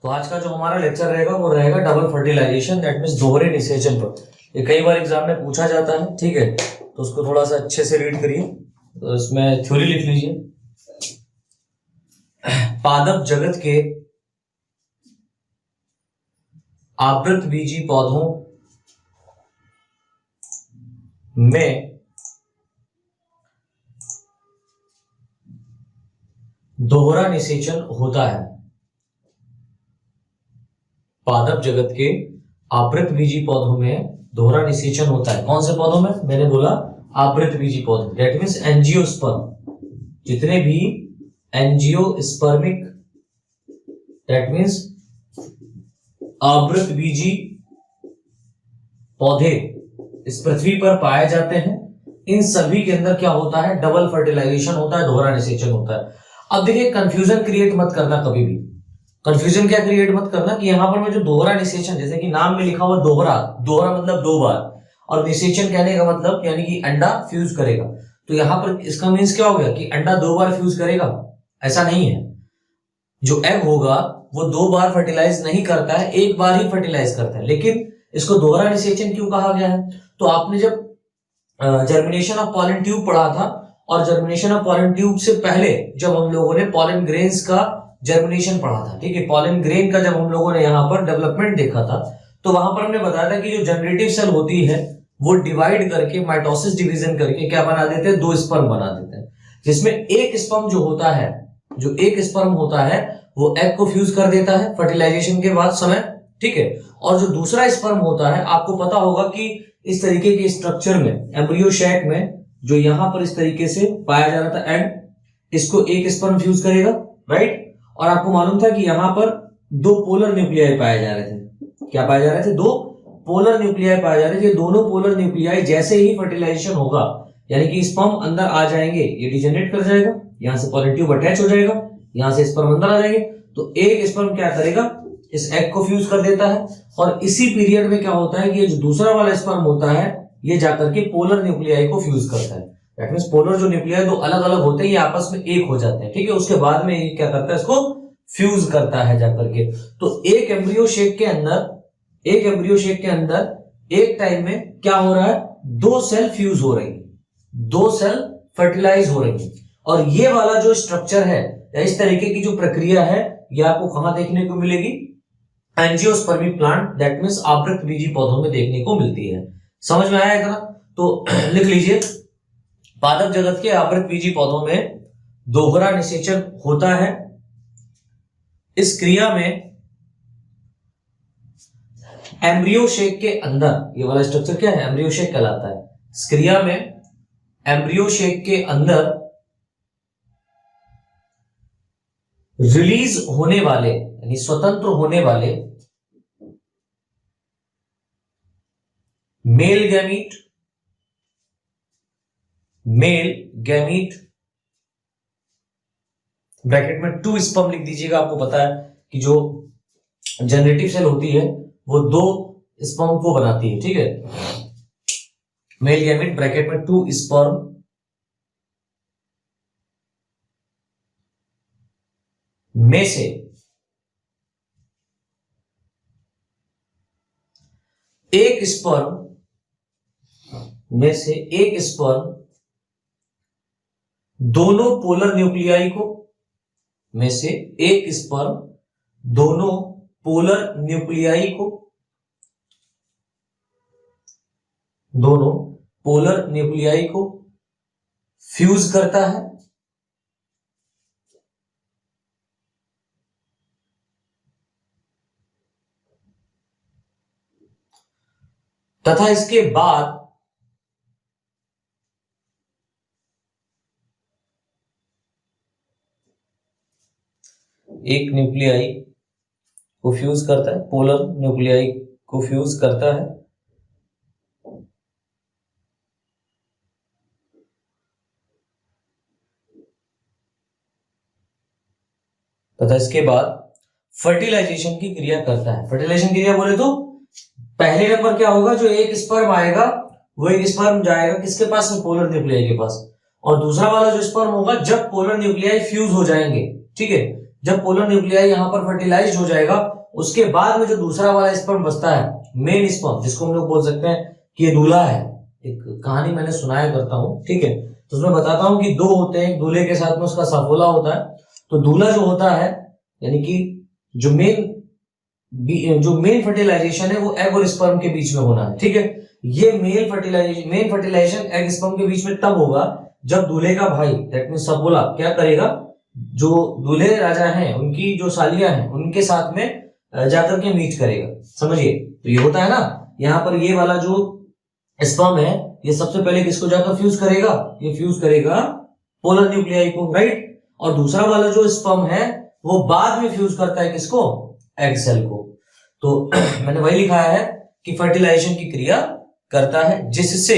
तो आज का जो हमारा लेक्चर रहेगा वो रहेगा डबल फर्टिलाइजेशन, दैट मीन्स दोहरे निषेचन पर। ये कई बार एग्जाम में पूछा जाता है, ठीक है, तो उसको थोड़ा सा अच्छे से रीड करिए। तो इसमें थ्योरी लिख लीजिए। पादप जगत के आवृत बीजी पौधों में दोहरा निषेचन होता है। पादप जगत के आवृत बीजी पौधों में दोहरा निषेचन होता है। कौन से पौधों में? मैंने बोला आवृत बीजी पौधे, दैट मीन्स एंजियोस्पर्म। जितने भी एंजियोस्पर्मिक, दैट मीन्स आवृत बीजी पौधे इस पृथ्वी पर पाए जाते हैं, इन सभी के अंदर क्या होता है? डबल फर्टिलाइजेशन होता है, दोहरा निषेचन होता है। अब देखिए, कंफ्यूजन क्रिएट मत करना कभी भी। कंफ्यूजन क्या क्रिएट मत करना कि यहां पर मैं जो दोहरा निषेचन, जैसे कि नाम में लिखा हुआ दोहरा, दोहरा मतलब दो बार, और निषेचन कहने का मतलब यानी कि अंडा फ्यूज करेगा। तो यहां पर इसका मीन्स क्या हो गया कि अंडा दो बार फ्यूज करेगा? ऐसा नहीं है। जो एग होगा वो दो बार फर्टिलाइज नहीं करता है, एक बार ही फर्टिलाइज करता है। लेकिन इसको दोहरा निषेचन क्यों कहा गया है? तो आपने जब जर्मिनेशन ऑफ पॉलन ट्यूब पढ़ा था, और जर्मिनेशन ऑफ पॉलन ट्यूब से पहले जब हम लोगों ने पॉलन ग्रेन्स का जर्मिनेशन पढ़ा था, ठीक है, पॉलन ग्रेन का जब हम लोगों ने यहाँ पर डेवलपमेंट देखा था, तो वहां पर हमने बताया था कि जो जनरेटिव सेल होती है वो डिवाइड करके, माइटोसिस डिवीजन करके क्या बना देते हैं? दो स्पर्म बना देते हैं, जिसमें एक स्पर्म जो होता है, जो एक स्पर्म होता है वो एग को फ्यूज कर देता है फर्टिलाइजेशन के बाद समय, ठीक है। और जो दूसरा स्पर्म होता है, आपको पता होगा कि इस तरीके के स्ट्रक्चर में, एम्ब्रियो शैक में, जो यहां पर इस तरीके से पाया जा रहा था एग, इसको एक स्पर्म फ्यूज करेगा, राइट। और आपको मालूम था कि यहां पर दो पोलर न्यूक्लियाई पाए जा रहे थे। क्या पाए जा रहे थे? दो पोलर न्यूक्लियाई पाए जा रहे थे। दोनों पोलर न्यूक्लियाई जैसे ही फर्टिलाइजेशन होगा, यानी कि स्पर्म अंदर आ जाएंगे, ये डिजेनरेट कर जाएगा, यहां से पॉलन ट्यूब अटैच हो जाएगा, यहां से स्पर्म अंदर आ जाएंगे, तो एक स्पर्म क्या करेगा? इस एग को फ्यूज कर देता है। और इसी पीरियड में क्या होता है कि जो दूसरा वाला स्पर्म होता है ये जाकर के पोलर न्यूक्लियाई को फ्यूज करता है। दैट मींस पोलर जो न्यूक्लियाई दो अलग अलग होते हैं, ये आपस में एक हो जाते हैं, ठीक है। उसके बाद में ये क्या करता है? इसको फ्यूज करता है जाकर के। तो एक एम्ब्रियो शेक के अंदर, एक एम्ब्रियो शेक के अंदर एक टाइम में क्या हो रहा है? दो सेल फ्यूज हो रही है, दो सेल फर्टिलाइज हो रही है। और ये वाला जो स्ट्रक्चर है, इस तरीके की जो प्रक्रिया है, ये आपको कहां देखने को मिलेगी? एंजियोस्पर्मिक प्लांट, दैट मींस आवृत बीजी पौधों में देखने को मिलती है। समझ में आया इतना? तो लिख लीजिए, पादप जगत के आवृत बीजी पौधों में दोहरा निषेचन होता है। इस क्रिया में एम्ब्रियो शेक के अंदर, ये वाला स्ट्रक्चर क्या है? एम्ब्रियो शेक कहलाता है। इस क्रिया में एम्ब्रियो शेक के अंदर रिलीज होने वाले, यानी स्वतंत्र होने वाले मेल गैमीट, ब्रैकेट में 2 स्पर्म लिख दीजिएगा। आपको पता है कि जो जनरेटिव सेल होती है वो 2 स्पर्म को बनाती है, ठीक है। मेल गैमीट ब्रैकेट में 2 स्पर्म में से एक स्पर्म दोनों पोलर न्यूक्लियाई को, में से एक स्पर्म दोनों पोलर न्यूक्लियाई को, दोनों पोलर न्यूक्लियाई को फ्यूज करता है, तथा इसके बाद एक न्यूक्लियाई को फ्यूज करता है, पोलर न्यूक्लियाई को फ्यूज करता है, तथा इसके बाद फर्टिलाइजेशन की क्रिया करता है। फर्टिलाइजेशन क्रिया बोले तो पहले नंबर क्या होगा? जो एक स्पर्म आएगा वो एक स्पर्म जाएगा किसके पास में? पोलर न्यूक्लियाई के पास। और दूसरा वाला जो स्पर्म होगा, जब पोलर न्यूक्लियाई फ्यूज हो जाएंगे, ठीक है, जब पोलर न्यूक्लियाई यहाँ पर फर्टिलाइज हो जाएगा, उसके बाद में जो दूसरा वाला स्पर्म बचता है, मेन स्पर्म, जिसको हम लोग बोल सकते हैं कि ये दूल्हा है। एक कहानी मैंने सुनाया करता हूँ, ठीक है, तो उसमें बताता हूँ कि दो होते हैं, दूल्हे के साथ में उसका साफोला होता है। तो दूल्हा जो होता है, यानी कि जो मेन फर्टिलाइजेशन है वो एग और स्पर्म के बीच में होना है, ठीक है। ये मेन फर्टिलाइजेशन एग स्पर्म के बीच में तब होगा जब दूल्हे का भाई, दैट मींस साफोला, क्या करेगा, जो दूल्हे राजा हैं उनकी जो सालियां हैं उनके साथ में जाकर के मीट करेगा, समझिए। तो ये होता है ना, यहाँ पर ये वाला जो स्पर्म है ये सबसे पहले किसको जाकर फ्यूज करेगा, ये फ्यूज करेगा पोलर न्यूक्लियाई को, राइट। और दूसरा वाला जो स्पर्म है वो बाद में फ्यूज करता है किसको, एग सेल को। तो मैंने वही लिखा है कि फर्टिलाइजेशन की क्रिया करता है जिससे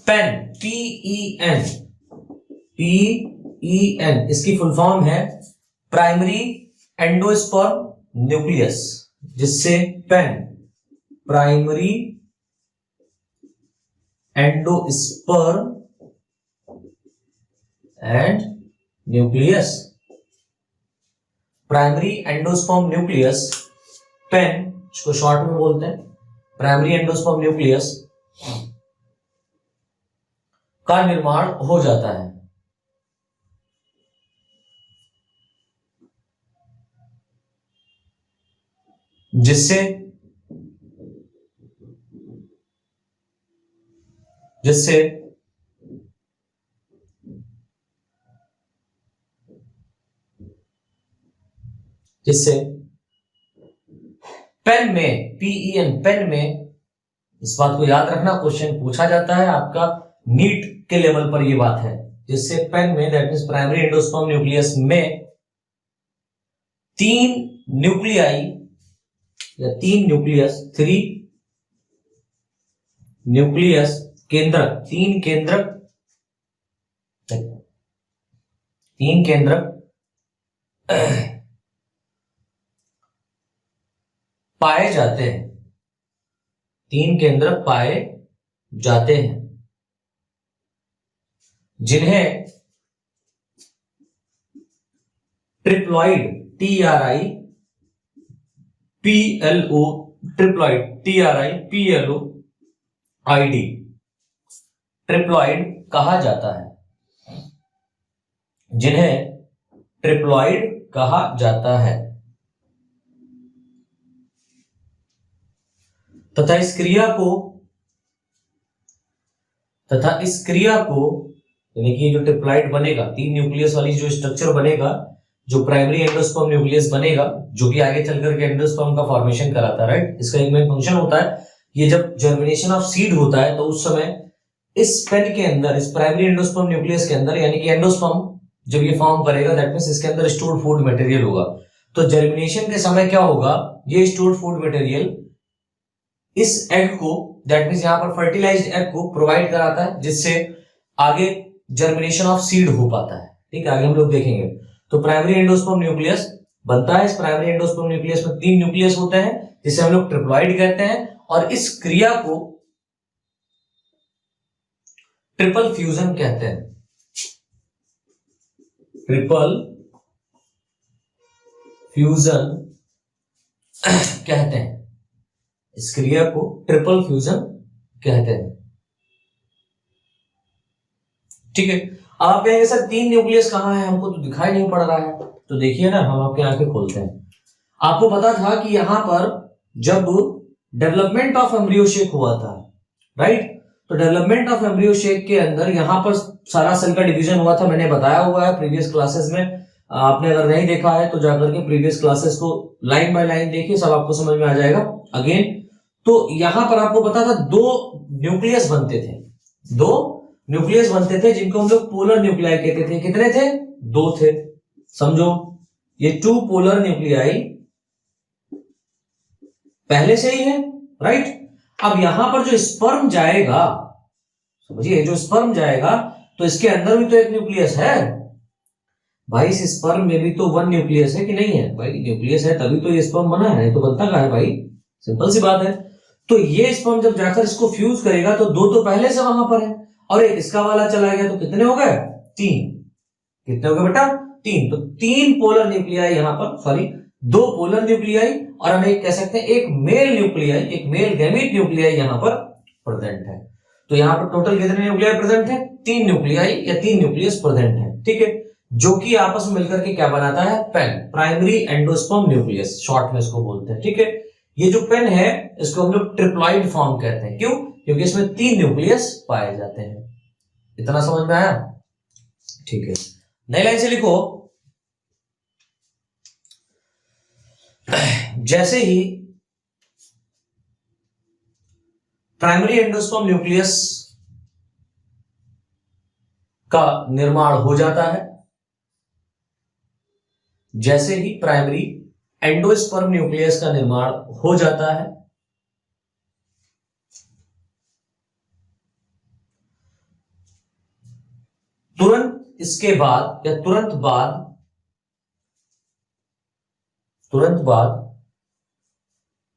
पेन, PEN, इसकी फुल फॉर्म है प्राइमरी एंडोस्पर्म न्यूक्लियस, जिससे PEN, primary endosperm and nucleus, primary endosperm nucleus, PEN, इसको शॉर्ट में बोलते हैं प्राइमरी एंडोस्पर्म न्यूक्लियस, का निर्माण हो जाता है। जिससे पेन में, PEN, पेन में, इस बात को याद रखना, क्वेश्चन पूछा जाता है आपका नीट के लेवल पर, ये बात है, जिससे पेन में, that means primary endosperm nucleus में 3 न्यूक्लियाई या 3 न्यूक्लियस, 3 न्यूक्लियस केंद्रक, 3 केंद्रक पाए जाते हैं, 3 केंद्रक पाए जाते हैं, जिन्हें ट्रिप्लॉइड, ट्रिप्लॉइड कहा जाता है, जिन्हें ट्रिप्लॉइड कहा जाता है। तथा इस क्रिया को यानी कि जो ट्रिप्लॉइड बनेगा, 3 न्यूक्लियस वाली जो स्ट्रक्चर बनेगा, जो प्राइमरी एंडोस्पर्म न्यूक्लियस बनेगा, जो कि आगे चलकर के एंडोस्पर्म का फॉर्मेशन कराता है, राइट। इसका एक मेन फंक्शन होता है, ये जब जर्मिनेशन ऑफ सीड होता है तो उस समय इस पेन के अंदर, इस प्राइमरी एंडोस्पर्म न्यूक्लियस के अंदर, यानी कि एंडोस्पर्म जब ये फॉर्म करेगा, दैट मींस इसके अंदर स्टोर्ड फूड मटेरियल होगा। तो जर्मिनेशन के समय क्या होगा, ये स्टोर्ड फूड मटेरियल इस एग को, दैट मींस यहां पर फर्टिलाइज्ड एग को प्रोवाइड कराता है, जिससे आगे जर्मिनेशन ऑफ सीड हो पाता है, ठीक है, आगे हम लोग देखेंगे। तो प्राइमरी एंडोस्पर्म न्यूक्लियस बनता है, इस प्राइमरी एंडोस्पर्म न्यूक्लियस में 3 न्यूक्लियस होते हैं, जिसे हम लोग ट्रिप्लॉइड कहते हैं, और इस क्रिया को ट्रिपल फ्यूजन कहते हैं, ट्रिपल फ्यूजन कहते हैं, इस क्रिया को ट्रिपल फ्यूजन कहते हैं, ठीक है। आप कहेंगे सर 3 न्यूक्लियस कहां है, हमको तो दिखाई नहीं पड़ रहा है। तो देखिए ना, हम आपके आंखें खोलते हैं। आपको पता था कि यहां पर जब डेवलपमेंट ऑफ एम्ब्रियो शेक हुआ था, राइट, तो डेवलपमेंट ऑफ एम्ब्रियो शेक के अंदर यहां पर सारा सेल का डिवीजन हुआ था, मैंने बताया हुआ है प्रीवियस क्लासेस में। आपने अगर नहीं देखा है तो जाकर के प्रीवियस क्लासेस को लाइन बाय लाइन देखिए, सब आपको समझ में आ जाएगा अगेन। तो यहां पर आपको पता था 2 न्यूक्लियस बनते थे, 2 न्यूक्लियस बनते थे, जिनको हम लोग पोलर न्यूक्लियाई कहते थे। कितने थे, 2 थे, समझो। ये 2 पोलर न्यूक्लियाई पहले से ही है, राइट। अब यहां पर जो स्पर्म जाएगा, समझिए, जो स्पर्म जाएगा तो इसके अंदर भी तो एक न्यूक्लियस है भाई, इस स्पर्म में भी तो 1 न्यूक्लियस है कि नहीं है भाई, न्यूक्लियस है तभी तो ये स्पर्म बना है, नहीं तो बनता कहां है भाई, सिंपल सी बात है। तो ये स्पर्म जब जाकर इसको फ्यूज करेगा तो 2 तो पहले से वहां पर है, और एक इसका वाला चला गया, तो कितने हो गए, 3। कितने हो गए बेटा? 3। तो 3 पोलर न्यूक्लियाई यहां पर, सॉरी 2 पोलर न्यूक्लियाई और हम एक कह सकते हैं एक मेल न्यूक्लियाई, एक मेल गैमीट न्यूक्लियाई यहां पर प्रेजेंट है। तो यहां पर टोटल कितने न्यूक्लियाई प्रेजेंट है? 3 न्यूक्लियाई या 3 न्यूक्लियस प्रेजेंट है, ठीक है, जो कि आपस में मिलकर के क्या बनाता है? PEN, primary endosperm nucleus short में इसको बोलते हैं, ठीक है। ये जो पेन है इसको हम लोग ट्रिप्लॉइड फॉर्म कहते हैं। क्यों? क्योंकि इसमें 3 न्यूक्लियस पाए जाते हैं। इतना समझ में आया? ठीक है, नई लाइन से लिखो, जैसे ही प्राइमरी एंडोस्पर्म न्यूक्लियस का निर्माण हो जाता है, जैसे ही प्राइमरी एंडोस्पर्म न्यूक्लियस का निर्माण हो जाता है, तुरंत इसके बाद या तुरंत बाद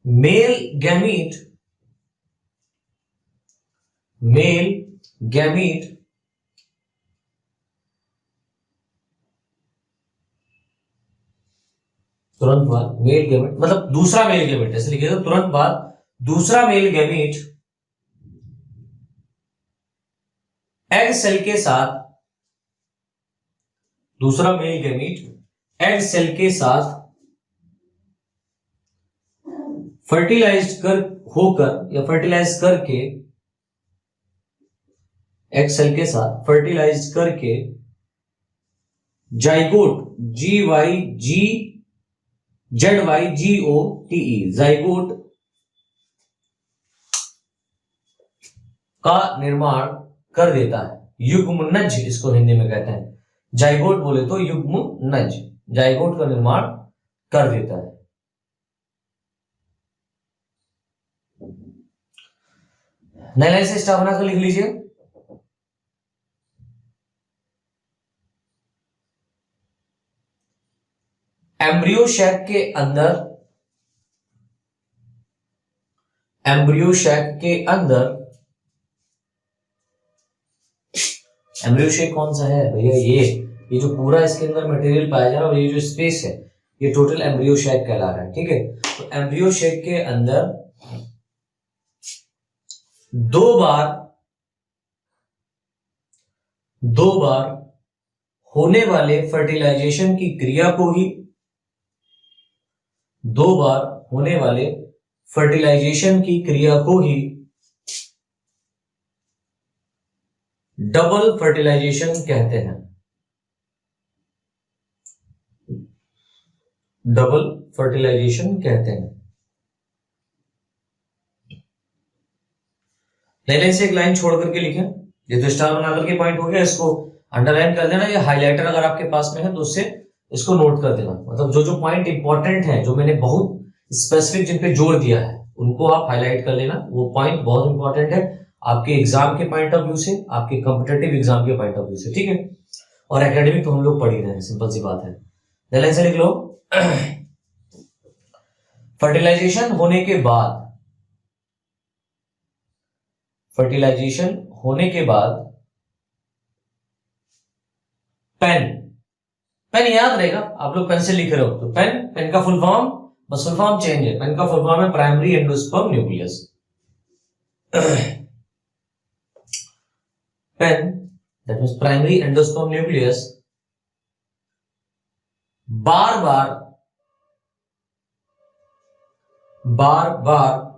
मेल गैमीट तुरंत बाद मेल गैमेट मतलब दूसरा मेल गैमेट, ऐसे लिखिएगा, तुरंत बाद दूसरा मेल गैमेट एग सेल के साथ, दूसरा मेल गैमेट एग सेल के साथ फर्टिलाइज होकर या फर्टिलाइज करके, एग सेल के साथ फर्टिलाइज करके जाइगोट ZYGOTE जाइगोट का निर्माण कर देता है। युग्मनज इसको हिंदी में कहते हैं, जाइगोट बोले तो युग्मनज, जाइगोट का निर्माण कर देता है। नई लाइन से स्टार बनाकर लिख लीजिए, एम्ब्रियो शैक के अंदर, एम्ब्रियो शेक कौन सा है भैया? ये जो पूरा इसके अंदर मटेरियल पाया जा रहा है और ये जो स्पेस है ये टोटल एम्ब्रियो शेक कहला रहा है, ठीक है। तो एम्ब्रियो शेक के अंदर 2 बार होने वाले फर्टिलाइजेशन की क्रिया को ही, 2 बार होने वाले फर्टिलाइजेशन की क्रिया को ही डबल फर्टिलाइजेशन कहते हैं। डबल फर्टिलाइजेशन कहते हैं। लाइन से एक लाइन छोड़ करके लिखें, ये तो स्टार बना करके पॉइंट हो गया, इसको अंडरलाइन कर देना, या हाइलाइटर अगर आपके पास में है तो उससे इसको नोट कर देना। मतलब जो जो पॉइंट इंपॉर्टेंट है, जो मैंने बहुत स्पेसिफिक जिन पे जोर दिया है, उनको आप हाईलाइट कर लेना। वो पॉइंट बहुत इंपॉर्टेंट है आपके एग्जाम के पॉइंट ऑफ व्यू से, आपके कॉम्पिटिटिव एग्जाम के पॉइंट ऑफ व्यू से, ठीक है। और एकेडमिक तो हम लोग पढ़ ही रहे हैं, सिंपल सी बात है। लाइन से लिख लो, फर्टिलाइजेशन होने के बाद, फर्टिलाइजेशन होने के बाद पेन याद रहेगा, आप लोग पेन से लिख रहे हो तो पेन का फुल फॉर्म, बस फुल फॉर्म चेंज है, पेन का फुल फॉर्म है primary endosperm nucleus. PEN that means primary endosperm nucleus बार बार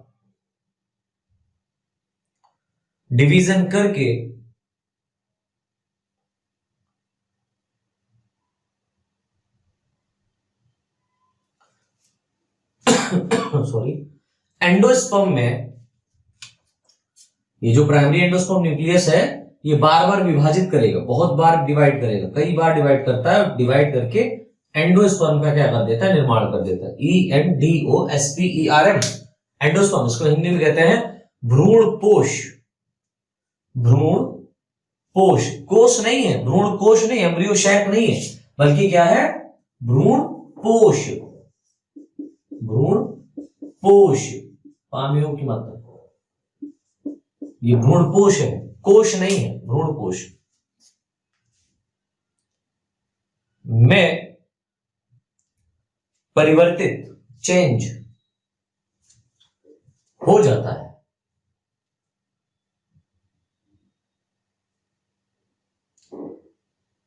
डिवीजन करके सॉरी एंडोस्पर्म में, ये जो प्राइमरी एंडोस्पर्म न्यूक्लियस है ये बार बार विभाजित करेगा, बहुत बार डिवाइड करेगा, कई बार डिवाइड करता है, डिवाइड करके एंडोस्पर्म का क्या कर देता है? निर्माण कर देता है। ENDOSPERM एंडोस्पर्म, इसको हिंदी में कहते हैं भ्रूणपोष। भ्रूणपोष, कोष नहीं है, भ्रूणकोष नहीं, एम्ब्रियो शैक नहीं है, बल्कि क्या है? भ्रूणपोष। भ्रूणपोष, पामियों की मतलब, ये भ्रूणपोष है, कोष नहीं है, भ्रूणपोष। में परिवर्तित चेंज हो जाता है।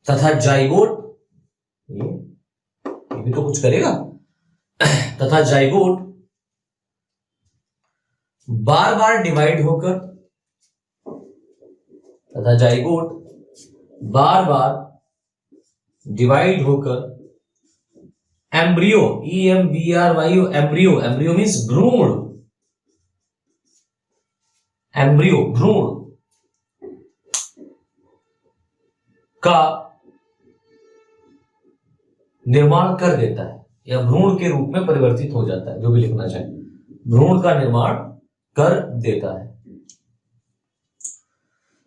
तथा जाइगोट, ये भी तो कुछ करेगा, तथा जाइगोट बार बार डिवाइड होकर, तथा जाइगोट बार बार डिवाइड होकर embryo, EMBRYO, embryo, embryo means भ्रूण, एम्ब्रियो भ्रूण का निर्माण कर देता है, या भ्रूण के रूप में परिवर्तित हो जाता है, जो भी लिखना चाहे, भ्रूण का निर्माण कर देता है।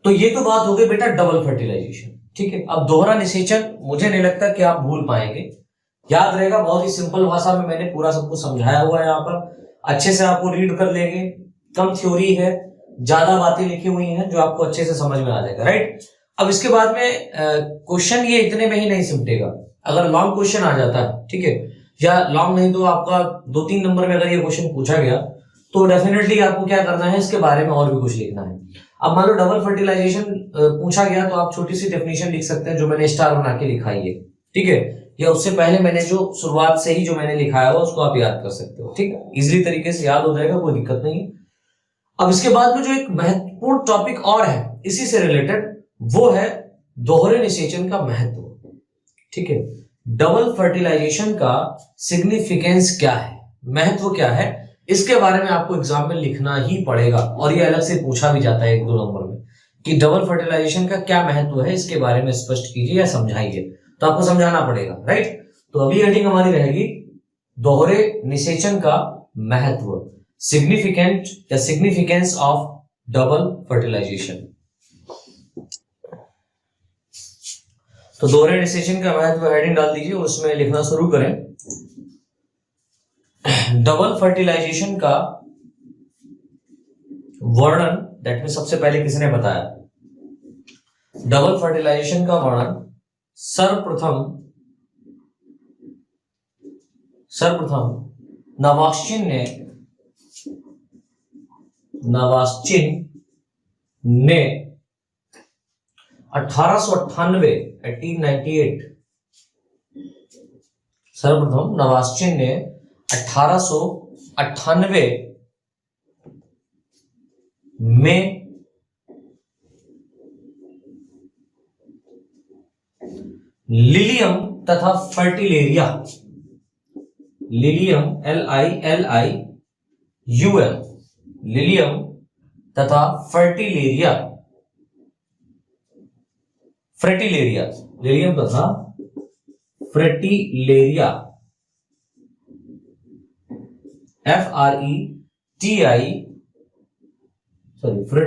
तो ये तो बात हो गई बेटा डबल फर्टिलाइजेशन, ठीक है। अब दोहरा निषेचन मुझे नहीं लगता कि आप भूल पाएंगे, याद रहेगा, बहुत ही सिंपल भाषा में मैंने पूरा सब कुछ समझाया हुआ है, यहाँ पर अच्छे से आपको रीड कर लेंगे, कम थ्योरी है, ज्यादा बातें लिखी हुई हैं जो आपको अच्छे से समझ में आ जाएगा, राइट। अब इसके बाद में क्वेश्चन ये इतने में ही नहीं सिमटेगा, अगर लॉन्ग क्वेश्चन आ जाता है, ठीक है, या लॉन्ग नहीं तो आपका 2-3 नंबर में अगर ये क्वेश्चन पूछा गया तो डेफिनेटली आपको क्या करना है, इसके बारे में और भी कुछ लिखना है। अब मान लो डबल फर्टिलाइजेशन पूछा गया तो आप छोटी सी डेफिनेशन लिख सकते हैं, जो मैंने स्टार बना के लिखा है, ठीक है, या उससे पहले मैंने जो शुरुआत से ही जो मैंने लिखाया हुआ उसको आप याद कर सकते हो, ठीक है, इजिली तरीके से याद हो जाएगा, कोई दिक्कत नहीं है। अब इसके बाद में जो एक महत्वपूर्ण टॉपिक और है इसी से रिलेटेड, वो है दोहरे निषेचन का महत्व, ठीक है। डबल फर्टिलाइजेशन का सिग्निफिकेंस क्या है, महत्व क्या है, इसके बारे में आपको एग्जाम में लिखना ही पड़ेगा, और ये अलग से पूछा भी जाता है 1-2 नंबर में कि डबल फर्टिलाइजेशन का क्या महत्व है, इसके बारे में स्पष्ट कीजिए या समझाइए, तो आपको समझाना पड़ेगा, राइट। तो अगली हेडिंग हमारी रहेगी दोहरे निषेचन का महत्व, सिग्निफिकेंट या सिग्निफिकेंस ऑफ डबल फर्टिलाइजेशन। तो दोहरे निषेचन का महत्व हेडिंग डाल दीजिए, उसमें लिखना शुरू करें। डबल फर्टिलाइजेशन का वर्णन, दैट मीन सबसे पहले किसने बताया, डबल फर्टिलाइजेशन का वर्णन सर्वप्रथम नवाश्चिन ने 1898 सर्वप्रथम नवाश्चिन ने 1898 में लिलियम तथा फर्टिलेरिया, लिलियम LILIUM, लिलियम तथा फर्टिलेरिया, लिलियम तथा फ्रेटिलेरिया,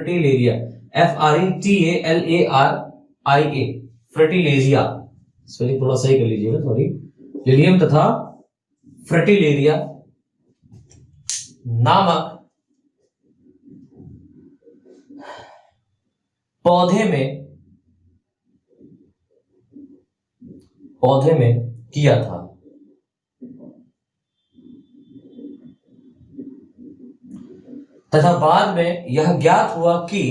फ्रेटिलेरिया, FRETALARIA, फ्रेटिलेरिया, स्पेलिंग थोड़ा सही कर लीजिएगा, सॉरी, लिलियम तथा फ्रेटिलेरिया नामक पौधे में किया था। तथा बाद में यह ज्ञात हुआ कि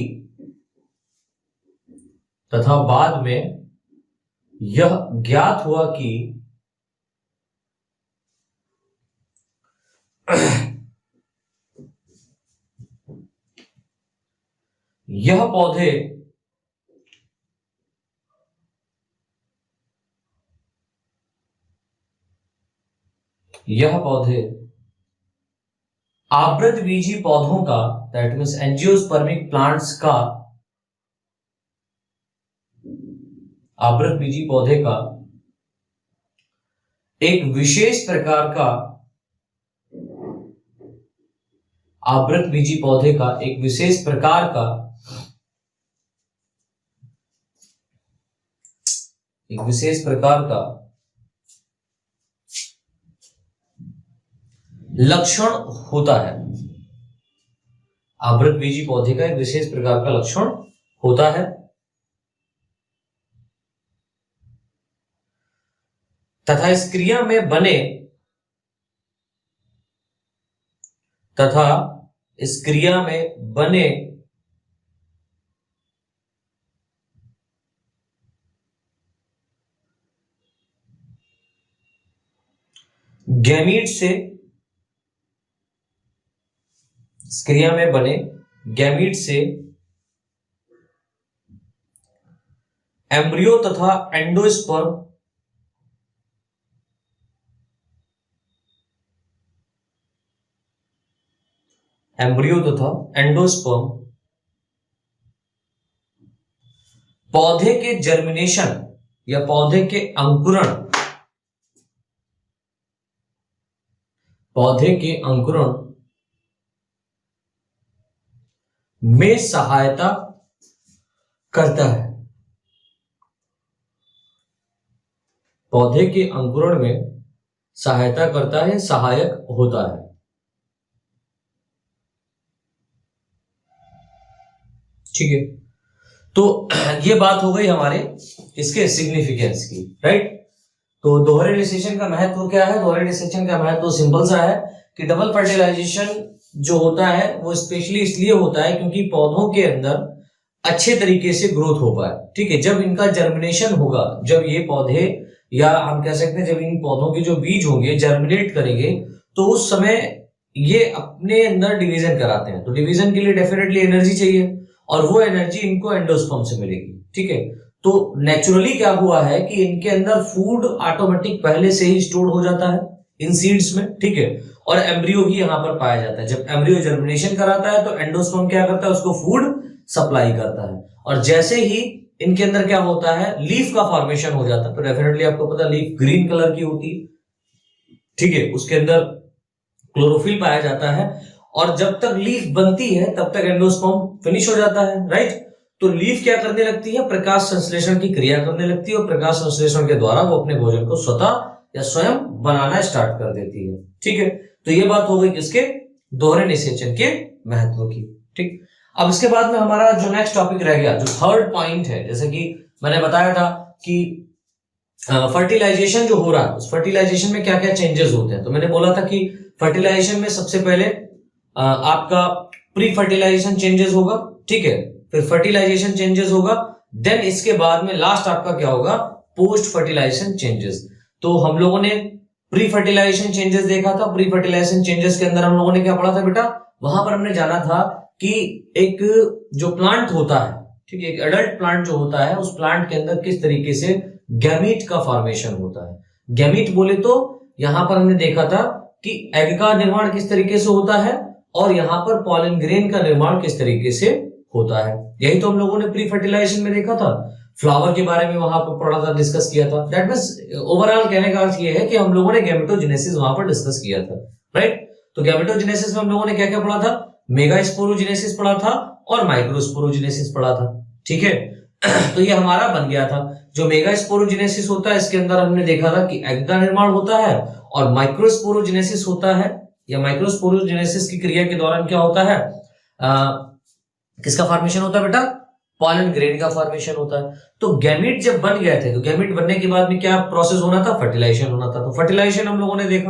यह पौधे आवृतबीजी पौधों का, दैट मीन्स एंजियोस्पर्मिक प्लांट्स का, आवृतबीजी पौधे का एक विशेष प्रकार का, आवृतबीजी पौधे का एक विशेष प्रकार का, एक विशेष प्रकार का लक्षण होता है। आवृतबीजी पौधे का एक विशेष प्रकार का लक्षण होता है। तथा इस क्रिया में बने तथा इस क्रिया में बने गैमीट से, इस क्रिया में बने गैमीट से एम्ब्रियो तथा एंडोस्पर्म पौधे के जर्मिनेशन या पौधे के अंकुरण में सहायता करता है। पौधे के अंकुरण में सहायता करता है, सहायक होता है। ठीक है, तो ये बात हो गई हमारे इसके सिग्निफिकेंस की, राइट। तो दोहरे निषेचन का महत्व क्या है? दोहरे निषेचन का महत्व सिंपल सा है कि डबल फर्टिलाइजेशन जो होता है वो स्पेशली इसलिए होता है क्योंकि पौधों के अंदर अच्छे तरीके से ग्रोथ हो पाए। ठीक है, जब इनका जर्मिनेशन होगा, जब ये पौधे या हम कह सकते हैं जब इन पौधों के जो बीज होंगे जर्मिनेट करेंगे, तो उस समय ये अपने अंदर डिवीजन कराते हैं। तो डिवीजन के लिए डेफिनेटली एनर्जी चाहिए और वो एनर्जी इनको एंडोस्पर्म से मिलेगी। ठीक है, तो नेचुरली क्या हुआ है कि इनके अंदर फूड ऑटोमेटिक पहले से ही स्टोर हो जाता है इन सीड्स में। ठीक है, और एम्ब्रियो ही यहाँ पर पाया जाता है। जब एम्ब्रियो जर्मिनेशन कराता है तो एंडोस्पर्म क्या करता है? उसको फूड सप्लाई करता है। और जैसे ही इनके अंदर क्या होता है? लीफ का फॉर्मेशन हो जाता है। तो डेफिनेटली आपको पता लीफ ग्रीन कलर की होती है। ठीक है, उसके अंदर क्लोरोफिल पाया जाता है और जब तक लीफ बनती है तब तक एंडोस्पर्म फिनिश हो जाता है, राइट। तो लीफ क्या करने लगती है? प्रकाश संश्लेषण की क्रिया करने लगती है और प्रकाश संश्लेषण के द्वारा वो अपने भोजन को स्वतः या स्वयं बनाना स्टार्ट कर देती है। ठीक है, तो ये बात हो गई किसके? दोहरे निषेचन के महत्व की। ठीक, अब इसके बाद में हमारा जो नेक्स्ट टॉपिक रह गया, जो थर्ड पॉइंट है, जैसे कि मैंने बताया था कि फर्टिलाइजेशन जो हो रहा है उस फर्टिलाइजेशन में क्या क्या चेंजेस होते हैं। तो मैंने बोला था कि फर्टिलाइजेशन में सबसे पहले आपका प्री फर्टिलाइजेशन चेंजेस होगा। ठीक है, फिर फर्टिलाइजेशन चेंजेस होगा, देन इसके बाद में लास्ट आपका क्या होगा? Post fertilization changes. तो हम लोगों ने प्री फर्टिलाइजेशन चेंजेस देखा था। प्री फर्टिलाइजेशन चेंजेस के अंदर हम लोगों ने क्या पढ़ा था बेटा? वहां पर हमने जाना था कि एक जो प्लांट होता है, ठीक है, एक एडल्ट प्लांट जो होता है, उस प्लांट के अंदर किस तरीके से गैमीट का फॉर्मेशन होता है। गैमीट बोले तो यहां पर हमने देखा था कि एग का निर्माण किस तरीके से होता है और यहां पर पॉलन ग्रेन का निर्माण किस तरीके से होता है। यही तो हम लोगों ने प्री फर्टिलाइजेशन में देखा था। फ्लावर के बारे में वहां पर पढ़ा था, डिस्कस किया था। दैट मींस ओवरऑल कहने का अर्थ ये है कि हम लोगों ने गैमेटोजेनेसिस वहां पर डिस्कस किया था, राइट। तो गैमेटोजेनेसिस में हम लोगों ने क्या क्या पढ़ा था? मेगास्पोरोजेनेसिस पढ़ा था और माइक्रोस्पोरोजेनेसिस पढ़ा था। ठीक है, तो ये हमारा बन गया था। जो मेगास्पोरोजेनेसिस होता है इसके अंदर हमने देखा था कि एग का निर्माण होता है और माइक्रोस्पोरोजेनेसिस होता है या माइक्रोस्पोरोजेनेसिस की क्रिया के दौरान क्या होता है? किसका फॉर्मेशन होता है बेटा? पॉलन ग्रेन का फॉर्मेशन होता है। तो गैमीट जब बन गए थे तो गैमीट बनने के बाद में क्या प्रोसेस होना था? फर्टिलाइजेशन होना था। तो फर्टिलाइजेशन हम लोगों ने देखा,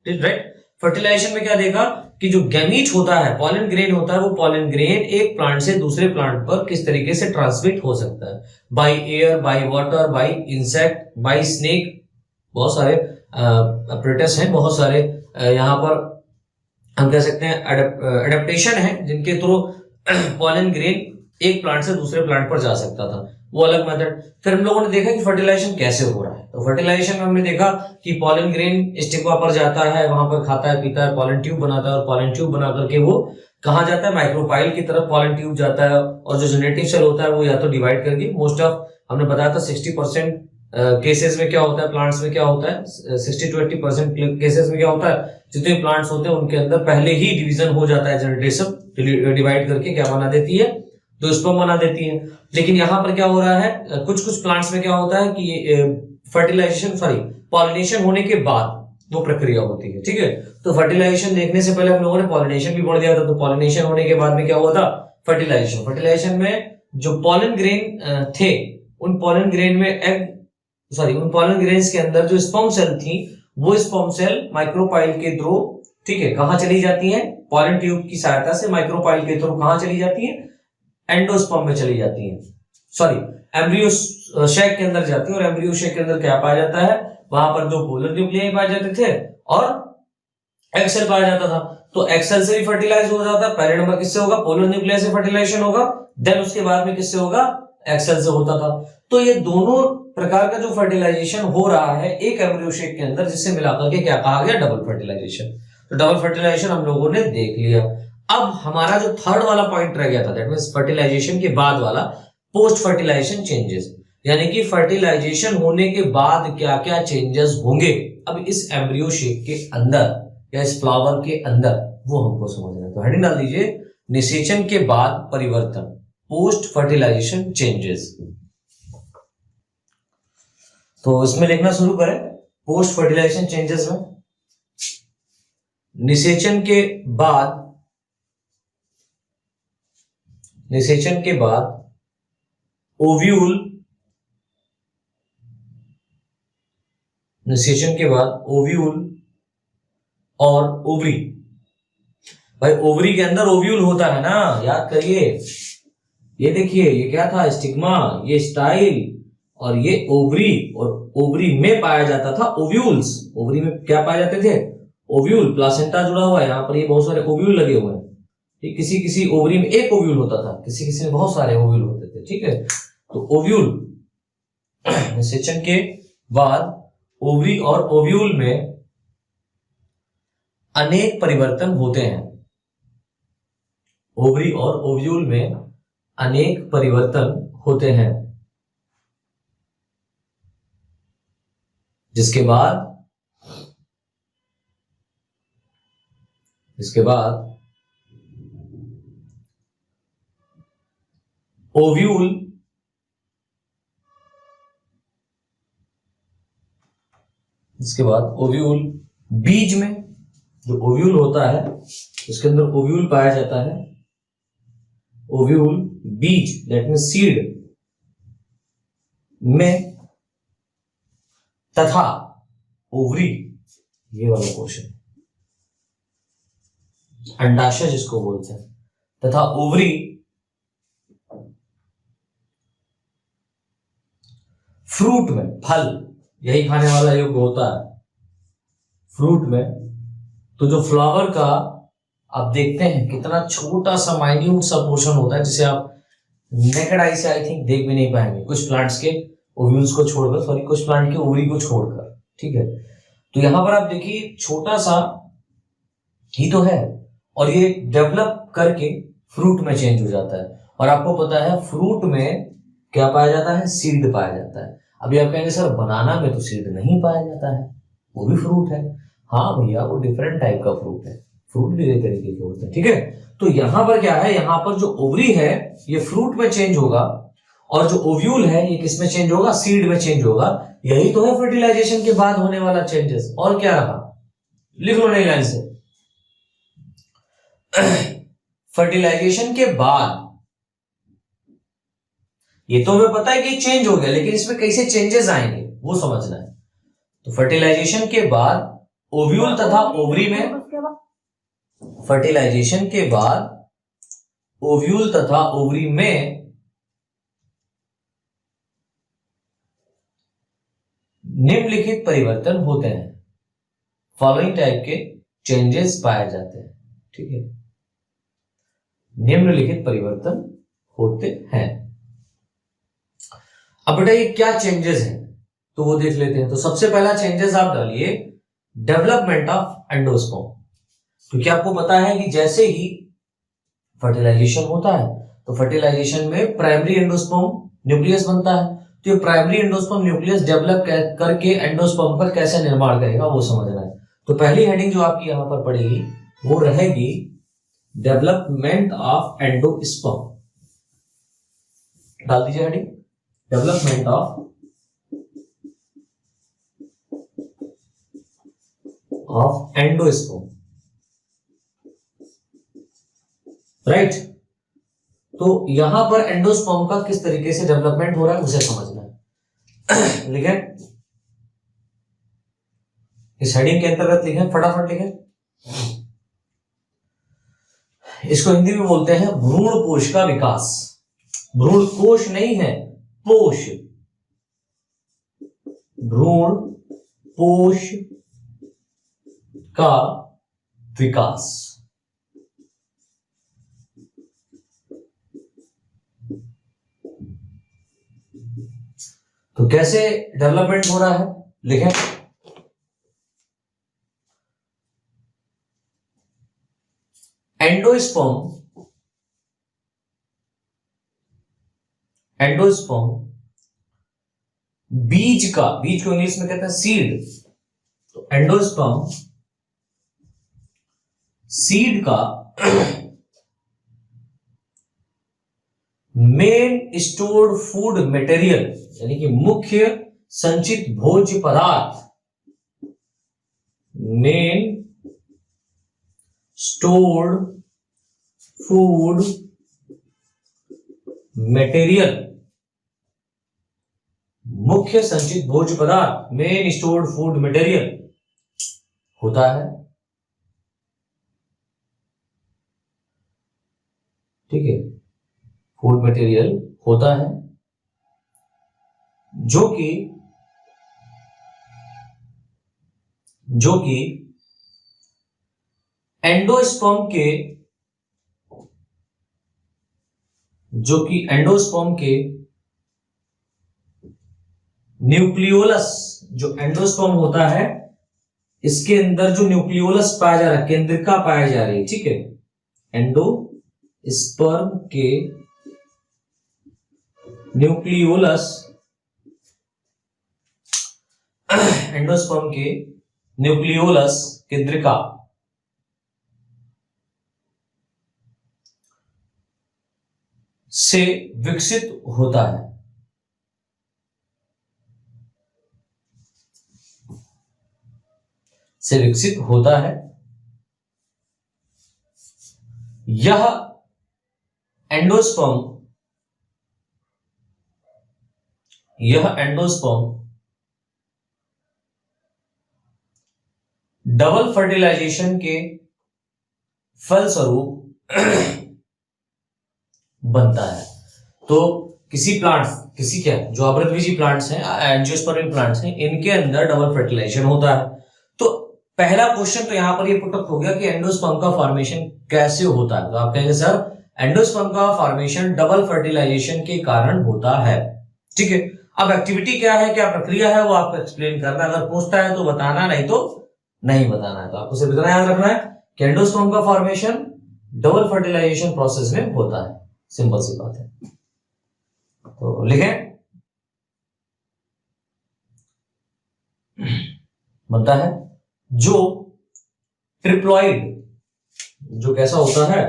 राइट। फर्टिलाइजेशन में क्या देखा कि जो गैमीट होता है, पॉलन ग्रेन होता है, वो पॉलन ग्रेन एक प्लांट से दूसरे प्लांट पर किस तरीके से ट्रांसमिट हो सकता है? By air, by water, by insect, by snake. बहुत सारे apparatus हैं, बहुत सारे यहाँ पर हम कह सकते हैं एडेप्टेशन है जिनके थ्रू पॉलन ग्रेन एक प्लांट से दूसरे प्लांट पर जा सकता था, वो अलग मेथड। फिर हम लोगों ने देखा कि फर्टिलाइजेशन कैसे हो रहा है। तो फर्टिलाइजेशन में हमने देखा कि पॉलन ग्रेन स्टिग्मा पर जाता है, वहां पर खाता है, पीता है, पॉलन ट्यूब बनाता है और पॉलन ट्यूब बना करके वो कहाँ जाता है? माइक्रोपाइल की तरफ पॉलन ट्यूब जाता है और जो जेनेटिक सेल होता है वो या तो डिवाइड करके, मोस्ट ऑफ हमने बताया था 60% केसेस में क्या होता है, प्लांट्स में क्या होता है, 60 to 80% केसेस में क्या होता है, जितने प्लांट्स होते हैं उनके अंदर पहले ही डिवीजन हो जाता है, जेनेटिक डिवाइड करके क्या बना देती है? तो स्पर्म बना देती है। लेकिन यहाँ पर क्या हो रहा है? कुछ कुछ प्लांट्स में क्या होता है कि पॉलिनेशन होने के बाद वो प्रक्रिया होती है। ठीक है, तो फर्टिलाइजेशन देखने से पहले हम लोगों ने पॉलिनेशन भी पढ़ दिया था। तो पॉलिनेशन होने के बाद में क्या हुआ था? फर्टिलाइजेशन। फर्टिलाइजेशन में जो पॉलन ग्रेन थे, उन पॉलन ग्रेन में एग सॉरी उन पॉलन ग्रेन्स के अंदर जो स्पर्म सेल थी, वो स्पर्म सेल माइक्रोपाइल के थ्रू, ठीक है, कहां चली जाती है? पॉलन ट्यूब की सहायता से माइक्रोपाइल के थ्रू कहां चली जाती है? एंडोस्पर्म में चली जाती है, सॉरी एम्ब्रियो शैक के अंदर जाती है। और एम्ब्रियो शैक के अंदर क्या पाया जाता है? वहां पर दो पोलर न्यूक्लियाई पाए जाते थे और एक्सेल पाया जाता था। तो एक्सेल से भी फर्टिलाइज हो जाता है। पहले नंबर किससे होगा? पोलर न्यूक्लियाई से फर्टिलाइजेशन होगा, देन उसके बाद में किससे होगा? एक्सेल से होता था। तो ये दोनों प्रकार का जो फर्टिलाइजेशन हो रहा है एक एम्ब्रियो शेक के अंदर, जिससे मिलाकर के क्या कहा गया? Double fertilization. तो डबल फर्टिलाइजेशन हम लोगों ने देख लिया। अब हमारा जो थर्ड वाला पॉइंट रह गया था, दैट मींस फर्टिलाइजेशन के बाद वाला, पोस्ट फर्टिलाइजेशन चेंजेस, यानी कि फर्टिलाइजेशन होने के बाद क्या क्या चेंजेस होंगे अब इस एम्ब्रियो शेक के अंदर या इस फ्लावर के अंदर, वो हमको समझना है। तो हेडिंग डाल दीजिए, निषेचन के बाद परिवर्तन, पोस्ट फर्टिलाइजेशन चेंजेस। तो इसमें लिखना शुरू करें, पोस्ट फर्टिलाइजेशन चेंजेस में निषेचन के बाद ओव्यूल, निषेचन के बाद ओव्यूल और ओवरी। भाई ओवरी के अंदर ओव्यूल होता है ना, याद करिए। ये देखिए, ये क्या था? स्टिग्मा, ये स्टाइल, और ये ओवरी। और ओवरी में पाया जाता था ओव्यूल्स। ओवरी में क्या पाए जाते थे? ओव्यूल। प्लासेंटा जुड़ा हुआ है, यहाँ पर ये बहुत सारे ओव्यूल लगे हुए हैं। ठीक, किसी किसी ओवरी में एक ओव्यूल होता था, किसी किसी में बहुत सारे ओव्यूल होते थे। ठीक है, तो ओव्यूल, निषेचन के बाद ओवरी और ओव्यूल में अनेक परिवर्तन होते हैं। ओवरी और ओव्यूल में अनेक परिवर्तन होते हैं, जिसके बाद ओव्यूल बीज में, जो ओव्यूल होता है उसके अंदर ओव्यूल पाया जाता है। ओव्यूल बीज, दैट मीन्स सीड में, तथा ओवरी, ये वाला क्वेश्चन, अंडाशय जिसको बोलते हैं, तथा ओवरी फ्रूट में, फल यही खाने वाला योग्य होता है फ्रूट में। तो जो फ्लावर का आप देखते हैं कितना छोटा सा माइन्यूट सा पोर्शन होता है, जिसे आप नेकेड आई से आई थिंक देख भी नहीं पाएंगे, कुछ प्लांट्स के ओव्यूल्स को छोड़कर, सॉरी कुछ प्लांट के ओवरी को छोड़कर। ठीक है, तो यहां पर आप देखिए छोटा सा ही तो है, और ये डेवलप करके फ्रूट में चेंज हो जाता है। और आपको पता है फ्रूट में क्या पाया जाता है? सीड पाया जाता है। अभी आप कहेंगे सर बनाना में तो सीड नहीं पाया जाता है, वो भी फ्रूट है। हाँ भैया, वो डिफरेंट टाइप का फ्रूट है, फ्रूट भी एक तरीके के होते हैं। ठीक है, तो यहां पर क्या है? यहां पर जो ओवरी है ये फ्रूट में चेंज होगा, और जो ओव्यूल है ये किस में चेंज होगा? सीड में चेंज होगा। यही तो है फर्टिलाइजेशन के बाद होने वाला चेंजेस। और क्या रहा? लिख लो नई लाइन से, फर्टिलाइजेशन के बाद, ये तो हमें पता है कि चेंज हो गया, लेकिन इसमें कैसे चेंजेस आएंगे वो समझना है। तो फर्टिलाइजेशन के बाद ओव्यूल तथा ओवरी में, फर्टिलाइजेशन के बाद ओव्यूल तथा ओवरी में निम्नलिखित परिवर्तन होते हैं। फॉलोइंग टाइप के चेंजेस पाए जाते हैं। ठीक है, निम्नलिखित परिवर्तन होते हैं। अब बेटा ये क्या चेंजेस हैं तो वो देख लेते हैं। तो सबसे पहला चेंजेस आप डालिए, डेवलपमेंट ऑफ एंडोस्पर्म। क्योंकि आपको पता है कि जैसे ही फर्टिलाइजेशन होता है तो फर्टिलाइजेशन में प्राइमरी एंडोस्पर्म न्यूक्लियस बनता है। तो ये प्राइमरी एंडोस्पर्म न्यूक्लियस डेवलप करके एंडोस्पर्म का कैसे निर्माण करेगा वो समझना है। तो पहली हेडिंग जो आपकी यहां पर पड़ेगी वो रहेगी डेवलपमेंट ऑफ एंडोस्पर्म। डाल दीजिए heading, development of endosperm. Right, तो यहां पर एंडोस्पर्म का किस तरीके से डेवलपमेंट हो रहा है उसे समझना है। लिखें, इस हेडिंग के अंतर्गत लिखें, फटाफट लिखें। इसको हिंदी में बोलते हैं भ्रूण कोश का विकास। भ्रूण कोश नहीं है, पोष, भ्रूण कोश का विकास। तो कैसे डेवलपमेंट हो रहा है, लिखें। एंडोस्पर्म, एंडोस्पर्म बीज का, बीज को इंग्लिश में कहते हैं सीड। तो एंडोस्पर्म सीड का मेन स्टोर्ड फूड मटेरियल, यानी कि मुख्य संचित भोज्य पदार्थ, मेन स्टोर्ड फूड मटेरियल, मुख्य संचित भोज्य पदार्थ, मेन स्टोर्ड फूड मटेरियल होता है। ठीक है, फूड मटेरियल होता है जो कि एंडोस्पर्म के न्यूक्लियोलस, जो एंडोस्पर्म होता है इसके अंदर जो न्यूक्लियोलस पाया जा रहा है, केंद्रिका पाया जा रही है, ठीक है, एंडोस्पर्म के न्यूक्लियोलस, एंडोस्पर्म के न्यूक्लियोलस केंद्रिका से विकसित होता है। से विकसित होता है। यह एंडोस्पर्म डबल फर्टिलाइजेशन के फलस्वरूप बनता है। तो किसी प्लांट्स, किसी क्या जो आवृतबीजी प्लांट्स हैं, एंजियोस्पर्मिक प्लांट्स हैं, इनके अंदर डबल फर्टिलाइजेशन होता है। तो पहला क्वेश्चन तो यहां पर ये पुटअप हो गया कि एंडोस्पर्म का फॉर्मेशन कैसे होता है। तो आप कहेंगे सर एंडोस्पर्म का फॉर्मेशन डबल फर्टिलाइजेशन के कारण होता है। ठीक है, अब एक्टिविटी क्या है, क्या प्रक्रिया है, वो आपको एक्सप्लेन करना। अगर पूछता है तो बताना, नहीं तो नहीं बताना है। तो आपको सिर्फ इतना याद रखना है कि एंडोस्पर्म का फॉर्मेशन डबल फर्टिलाइजेशन प्रोसेस में होता है। सिंपल सी बात है। तो लिखें, बनता है जो ट्रिप्लॉइड, जो कैसा होता है,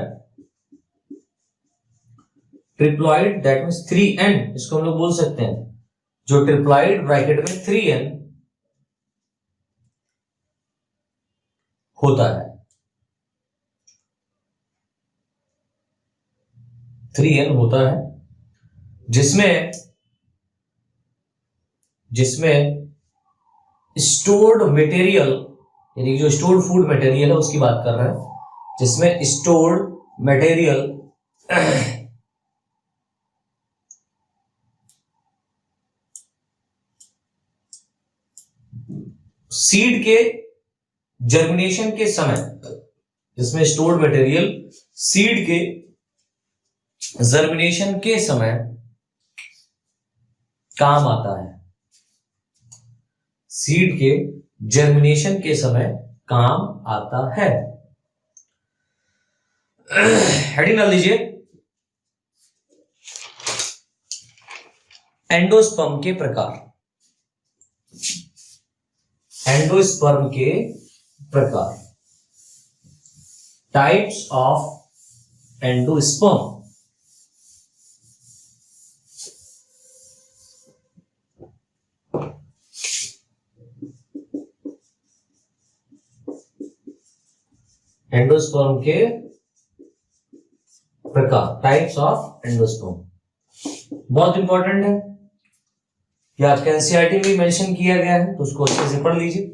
ट्रिप्लॉइड दैट मीन्स 3n, इसको हम लोग बोल सकते हैं, जो ट्रिप्लॉइड ब्रैकेट में 3n होता है, 3n होता है, जिसमें स्टोर्ड मटेरियल, यानी जो स्टोर्ड फूड मटेरियल है उसकी बात कर रहे हैं, जिसमें स्टोर्ड मटेरियल सीड के जर्मिनेशन के समय, जिसमें स्टोर्ड मटेरियल सीड के जर्मिनेशन के समय काम आता है, सीड के जर्मिनेशन के समय काम आता है। हेडिंग डाल लीजिए, एंडोस्पर्म के प्रकार, एंडोस्पर्म के प्रकार, टाइप्स ऑफ एंडोस्पर्म। एंडोस्पर्म के प्रकार, टाइप्स ऑफ एंडोस्पर्म बहुत इंपॉर्टेंट है। यह आज के एनसीईआरटी में मेंशन किया गया है, तो उसको अच्छे से पढ़ लीजिए।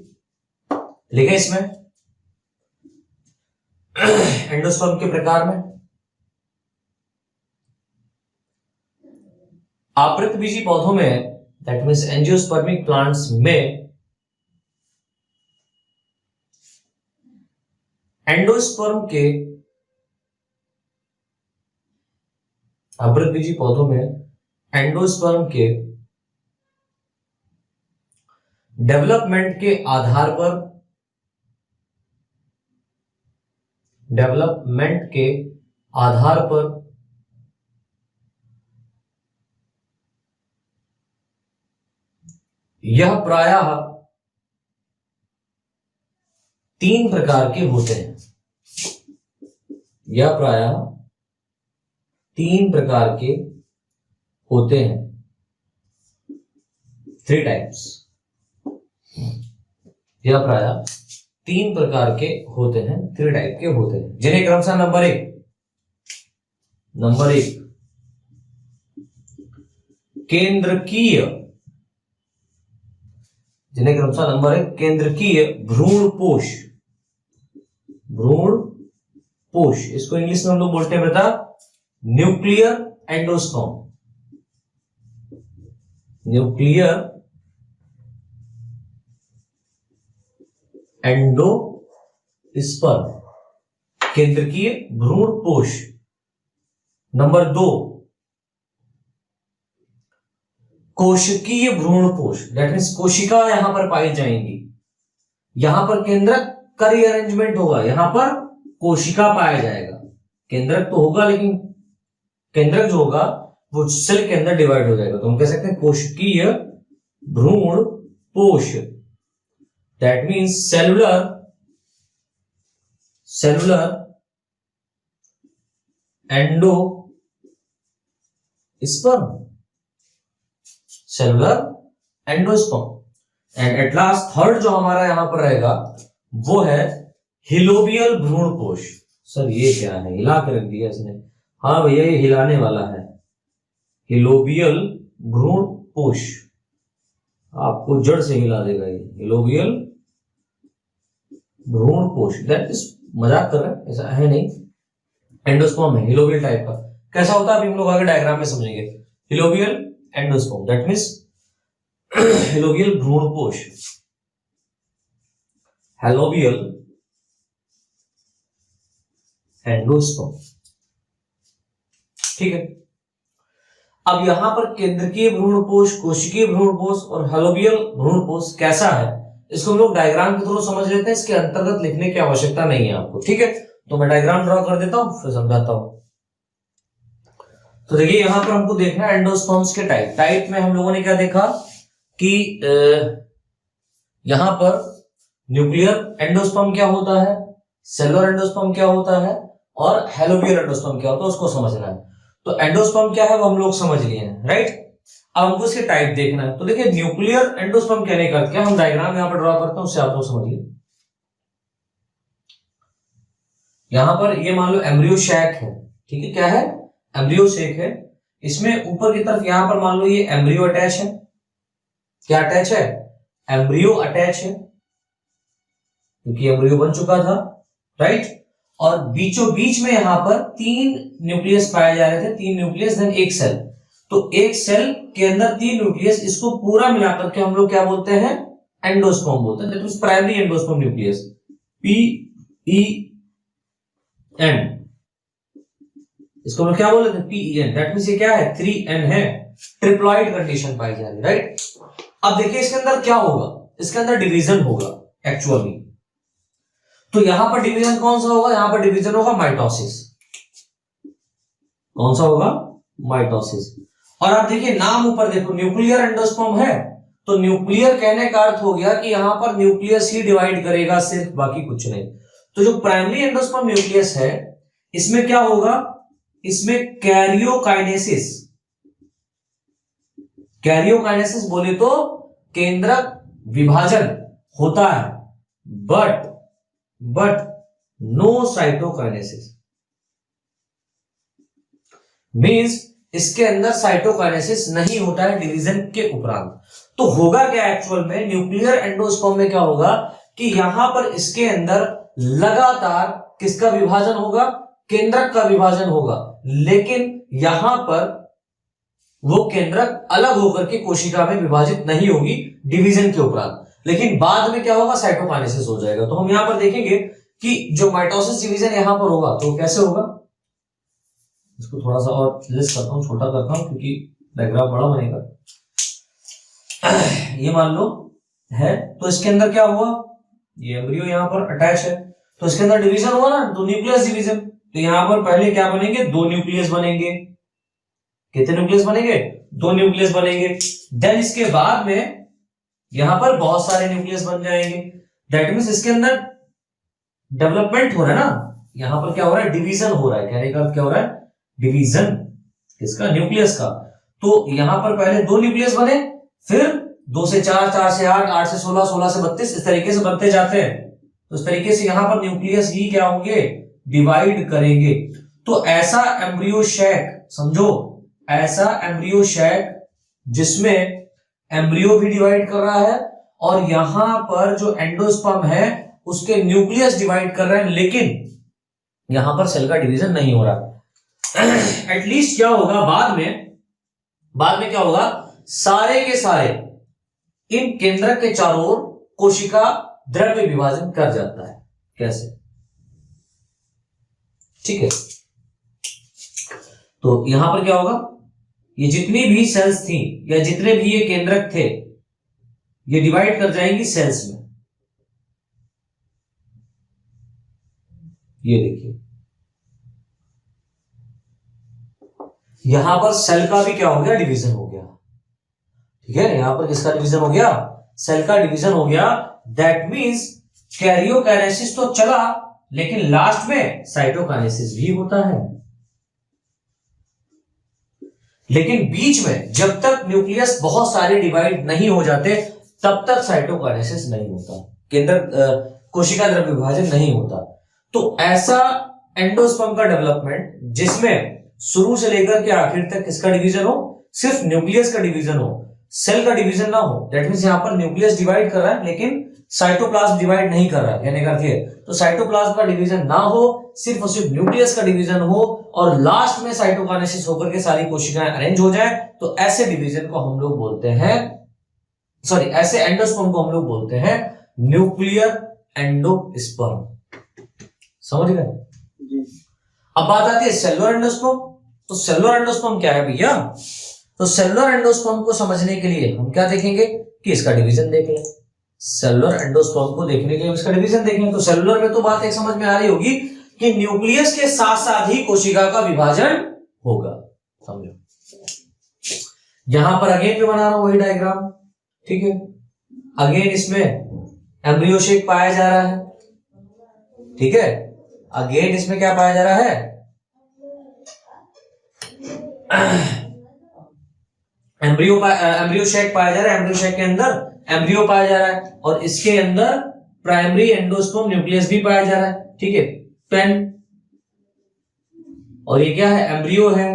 लिखे इसमें एंडोस्पर्म के प्रकार में आवृतबीजी पौधों में, दैट मीन्स एंजियोस्पर्मिक प्लांट्स में, एंडोस्पर्म के, आवृतबीजी पौधों में एंडोस्पर्म के डेवलपमेंट के आधार पर, डेवलपमेंट के आधार पर यह प्रायः 3 प्रकार के होते हैं। यह प्रायः 3 प्रकार के होते हैं, 3 टाइप्स। यह प्रायः 3 प्रकार के होते हैं, 3 टाइप के होते हैं, जिन्हें क्रमशः नंबर एक केंद्रकीय, जिन्हें क्रमशः नंबर 1 केंद्रकीय भ्रूणपोष, भ्रूणपोष, इसको इंग्लिश में हम लोग बोलते हैं बेटा न्यूक्लियर एंडोस्पर्म, न्यूक्लियर एंडोस्पर्म, केंद्रकीय भ्रूणपोष। नंबर 2 कोशिकीय भ्रूणपोष, दैट मीन्स कोशिका यहां पर पाई जाएंगी, यहां पर केंद्रक का रीअरेंजमेंट होगा, यहां पर कोशिका पाया जाएगा। केंद्रक तो होगा लेकिन केंद्रक जो होगा वो सेल के अंदर डिवाइड हो जाएगा, तो हम कह सकते हैं कोशिकीय भ्रूणपोष, that means cellular endosperm, cellular endosperm. And at last third जो हमारा यहां पर रहेगा वो है हिलोबियल भ्रूणपोष। सर ये क्या है, हिला के रख दिया इसने। हाँ भैया ये हिलाने वाला है, हिलोबियल भ्रूणपोष, आपको जड़ से हिला देगा ये हिलोबियल भ्रूणपोष। दैट इज मजाक कर रहे हैं, ऐसा है नहीं, एंडोस्पर्म है हिलोबियल टाइप का। कैसा होता है अभी हम लोग आगे डायग्राम में समझेंगे। हिलोबियल एंडोस्पर्म, दैट मीन्स हिलोबियल भ्रूणपोष, हेलोबियल एंडोस्पर्म, ठीक है। अब यहां पर केंद्रकीय भ्रूणपोष, कोशिकीय भ्रूणपोष और हेलोबियल भ्रूणपोष कैसा है, इसको हम लोग डायग्राम के थ्रू समझ लेते हैं, इसके अंतर्गत लिखने की आवश्यकता नहीं है आपको, ठीक है। तो मैं डायग्राम ड्रॉ कर देता हूं फिर समझाता हूं। तो देखिए यहां पर हमको देखना है एंडोस्पर्म्स के टाइप में हम लोगों ने क्या देखा कि यहां पर न्यूक्लियर एंडोस्पर्म क्या होता है, सेलुलर एंडोस्पर्म क्या होता है और हेलोबियल एंडोस्पर्म क्या होता है, उसको समझना है। तो एंडोस्पर्म क्या है वो हम लोग समझ लिए हैं, राइट। अब हमको इसके टाइप देखना है। तो देखिए न्यूक्लियर एंडोस्पर्म कहने का क्या, हम डायग्राम यहां पर ड्रॉ करते हैं, उससे आप लोग समझिए। यहां पर ये मान लो एम्ब्रियो शैक है, ठीक है, क्या है एम्ब्रियो शैक है। इसमें ऊपर की तरफ यहां पर मान लो ये एम्ब्रियो अटैच है, क्या अटैच है, एम्ब्रियो अटैच है, क्योंकि एम्ब्रियो बन चुका था, राइट। और बीचों बीच में यहां पर 3 न्यूक्लियस पाए जा रहे थे, 3 न्यूक्लियस देन एक सेल। तो एक सेल के अंदर 3 न्यूक्लियस, इसको पूरा मिलाकर के हम लोग क्या बोलते हैं, एंडोस्पर्म बोलते हैं, that means primary endosperm nucleus, PEN, इसको हम क्या बोलते हैं, PEN, दैट मींस ये क्या है 3N है, ट्रिप्लॉइड कंडीशन पाई जा रही है, राइट। अब देखिए इसके अंदर क्या होगा, इसके अंदर डिवीजन होगा एक्चुअली। तो यहां पर डिवीजन कौन सा होगा, यहां पर डिवीजन होगा माइटोसिस, कौन सा होगा, माइटोसिस। और आप देखिए नाम ऊपर देखो, न्यूक्लियर एंडोस्पर्म है, तो न्यूक्लियर कहने का अर्थ हो गया कि यहां पर न्यूक्लियस ही डिवाइड करेगा सिर्फ, बाकी कुछ नहीं। तो जो प्राइमरी एंडोस्पर्म न्यूक्लियस है इसमें क्या होगा, इसमें कैरियोकाइनेसिस, कैरियोकाइनेसिस बोले तो केंद्रक विभाजन होता है, बट नो साइटोकाइनेसिस, मींस इसके अंदर साइटोकाइनेसिस नहीं होता है डिवीजन के उपरांत। तो होगा क्या एक्चुअल में, न्यूक्लियर एंडोस्पर्म में क्या होगा कि यहां पर इसके अंदर लगातार किसका विभाजन होगा, केंद्रक का विभाजन होगा, लेकिन यहां पर वो केंद्रक अलग होकर के कोशिका में विभाजित नहीं होगी डिवीजन के उपरांत, लेकिन बाद में क्या होगा, साइटोकाइनेसिस हो जाएगा। तो हम यहां पर देखेंगे कि जो माइटोसिस डिवीजन यहां पर होगा तो कैसे होगा, इसको थोड़ा सा और लेस करता हूं, छोटा करता हूं क्योंकि डायग्राम बड़ा बनेगा। ये मान लो है, तो इसके अंदर क्या हुआ, ये एम्ब्रियो यहां पर अटैच है, तो इसके अंदर डिवीजन हुआ ना, तो न्यूक्लियस डिवीजन। तो यहां पर पहले क्या बनेंगे, 2 न्यूक्लियस बनेंगे। कितने न्यूक्लियस बनेंगे, 2 न्यूक्लियस बनेंगे। देन इसके बाद में यहां पर बहुत सारे न्यूक्लियस बन जाएंगे। दैट मींस इसके अंदर डेवलपमेंट हो रहा है ना, यहां पर क्या हो रहा है, डिवीजन हो रहा है। कहने का अर्थ क्या हो रहा है, डिवीजन किसका, न्यूक्लियस का। तो यहां पर पहले 2 न्यूक्लियस बने, फिर 2 से 4, 4 से 8, 8 से 16, 16 से 32, इस तरीके से बनते जाते हैं। तो इस तरीके से यहां पर न्यूक्लियस ही क्या होंगे, डिवाइड करेंगे। तो ऐसा एम्ब्रियो शैक समझो, ऐसा एम्ब्रियो शैक जिसमें एम्ब्रियो भी डिवाइड कर रहा है और यहां पर जो एंडोस्पर्म है उसके न्यूक्लियस डिवाइड कर रहे हैं, लेकिन यहां पर सेल का डिवीजन नहीं हो रहा। एटलीस्ट क्या होगा, बाद में क्या होगा, सारे के सारे इन केंद्रक के चारों ओर कोशिका द्रव्य विभाजन कर जाता है। कैसे, ठीक है। तो यहां पर क्या होगा, ये जितनी भी सेल्स थी या जितने भी ये केंद्रक थे, ये डिवाइड कर जाएंगी सेल्स में। ये देखिए, यहां पर सेल का भी क्या हो गया, डिवीजन हो गया। ठीक है, यहां पर किसका डिवीजन हो गया, सेल का डिवीजन हो गया। दैट मींस कैरियोकाइनेसिस तो चला, लेकिन लास्ट में साइटोकाइनेसिस भी होता है। लेकिन बीच में जब तक न्यूक्लियस बहुत सारे डिवाइड नहीं हो जाते तब तक साइटोकाइनेसिस नहीं होता, केंद्र कोशिका द्रव्य विभाजन नहीं होता। तो ऐसा एंडोस्पर्म का डेवलपमेंट जिसमें शुरू से लेकर के आखिर तक किसका डिवीजन हो, सिर्फ न्यूक्लियस का डिवीजन हो, सेल का डिवीजन ना हो। दैट मींस यहां पर न्यूक्लियस डिवाइड कर रहा है लेकिन साइटोप्लाज्म डिवाइड नहीं कर रहा है, कहने का अर्थ है तो साइटोप्लाज्म का डिवीजन ना हो, सिर्फ और सिर्फ न्यूक्लियस का डिवीजन हो और लास्ट में साइटोकाइनेसिस होकर के सारी कोशिकाएं अरेंज हो जाए, तो ऐसे डिवीजन को हम लोग बोलते हैं, सॉरी ऐसे एंडोस्पर्म को हम लोग बोलते हैं न्यूक्लियर एंडोस्पर्म। समझ गए। अब बात आती है सेलुलर एंडोस्पर्म। तो सेलुलर एंडोस्पर्म क्या है भैया, तो सेलुलर एंडोस्पर्म को समझने के लिए हम क्या देखेंगे कि इसका डिवीजन देख लें। सेलुलर एंडोस्पर्म को देखने के लिए इसका डिवीजन देखें। तो सेलुलर में तो बात एक समझ में आ रही होगी कि न्यूक्लियस के साथ साथ ही कोशिका का विभाजन होगा। समझो, यहां पर अगेन में बना रहा हूं वही डायग्राम, ठीक है। अगेन इसमें एम्ब्रियो शेक पाया जा रहा है, ठीक है। अगेन इसमें क्या पाया जा रहा है, एम्ब्रियो शेक पाया जा रहा है। एम्ब्रियो शेक के अंदर एम्ब्रियो पाया जा रहा है और इसके अंदर प्राइमरी एंडोस्पर्म न्यूक्लियस भी पाया जा रहा है, ठीक है। पेन, और ये क्या है, एम्ब्रियो है,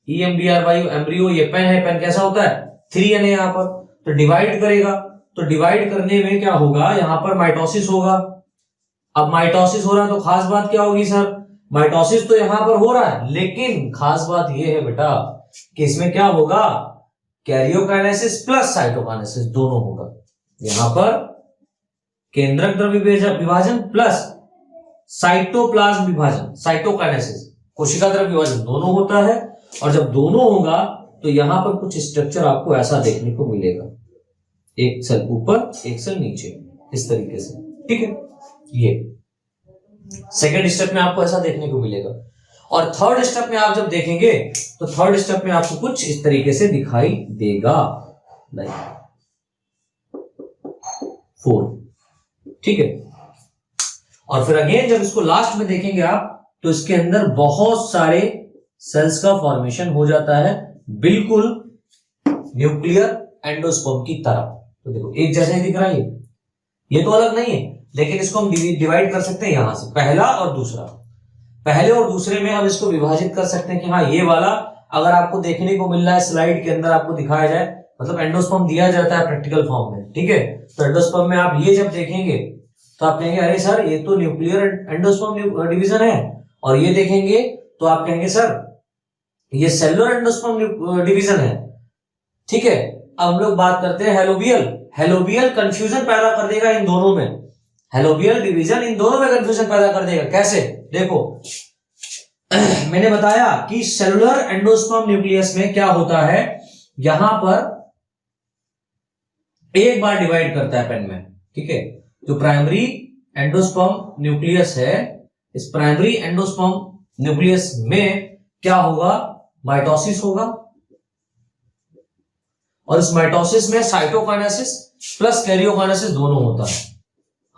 EMBRY एम्ब्रियो, ये पेन है। पेन कैसा होता है, 3N है यहां पर, तो डिवाइड करेगा। तो डिवाइड करने में क्या होगा, यहां पर माइटोसिस होगा। अब माइटोसिस हो रहा है तो खास बात क्या होगी सर, माइटोसिस तो यहां पर हो रहा है, लेकिन खास बात यह है बेटा कि इसमें क्या होगा, कैरियोकाइनेसिस प्लस साइटोकाइनेसिस दोनों होगा। यहां पर केंद्रक द्रव्य विभाजन प्लस साइटोप्लाज्म विभाजन, साइटोकाइनेसिस, कोशिका द्रव्य विभाजन दोनों होता है। और जब दोनों होगा तो यहां पर कुछ स्ट्रक्चर आपको ऐसा देखने को मिलेगा, एक सेल ऊपर एक सेल नीचे, इस तरीके से, ठीक है। ये सेकेंड स्टेप में आपको ऐसा देखने को मिलेगा। और थर्ड स्टेप में आप जब देखेंगे तो थर्ड स्टेप में आपको कुछ इस तरीके से दिखाई देगा, लाइक 4, ठीक है। और फिर अगेन जब इसको लास्ट में देखेंगे आप तो इसके अंदर बहुत सारे सेल्स का फॉर्मेशन हो जाता है, बिल्कुल न्यूक्लियर एंडोस्पर्म की तरह। तो देखो एक जैसा ही दिख रहा है, ये तो अलग नहीं है, लेकिन इसको हम डिवाइड कर सकते हैं यहां से, पहला और दूसरा। पहले और दूसरे में हम इसको विभाजित कर सकते हैं कि हाँ ये वाला अगर आपको देखने को मिल रहा है स्लाइड के अंदर, आपको दिखाया जाए, मतलब एंडोस्पर्म दिया जाता है प्रैक्टिकल फॉर्म में, ठीक है। तो एंडोस्पर्म में आप ये जब देखेंगे तो आप कहेंगे अरे सर ये तो न्यूक्लियर एंडोस्पर्म डिवीजन है, और ये देखेंगे तो आप कहेंगे सर ये सेलुलर एंडोस्पर्म डिवीजन है। ठीक है, अब हम लोग बात करते हैं हेलोबियल। हेलोबियल कंफ्यूजन पैदा कर देगा इन दोनों में, हेलोबियल डिवीजन इन दोनों में कंफ्यूजन पैदा कर देगा। कैसे? देखो मैंने बताया कि सेलुलर एंडोस्पर्म न्यूक्लियस में क्या होता है, यहां पर एक बार डिवाइड करता है पेन में। ठीक है, जो प्राइमरी एंडोस्पर्म न्यूक्लियस है, इस प्राइमरी एंडोस्पर्म न्यूक्लियस में क्या होगा, माइटोसिस होगा, और इस माइटोसिस में साइटोकाइनेसिस प्लस कैरियोकाइनेसिस दोनों होता है।